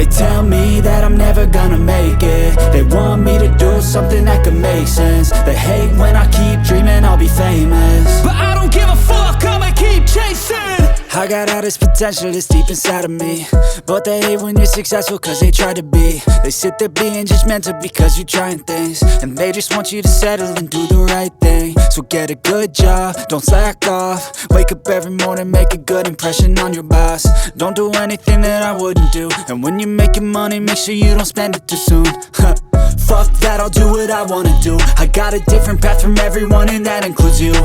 They tell me that I'm never gonna make it. They want me to do something that could make sense. They hate when I keep dreaming I'll be famous, but I don't give a fuck, I'ma keep chasing. I got all this potential that's deep inside of me, but they hate when you're successful cause they try to be. They sit there being judgmental because you're trying things, and they just want you to settle and do the right thing. So get a good job, don't slack off. Wake up every morning, make a good impression on your boss. Don't do anything that I wouldn't do, and when you're making money, make sure you don't spend it too soon. Fuck that, I'll do what I wanna do. I got a different path from everyone and that includes you.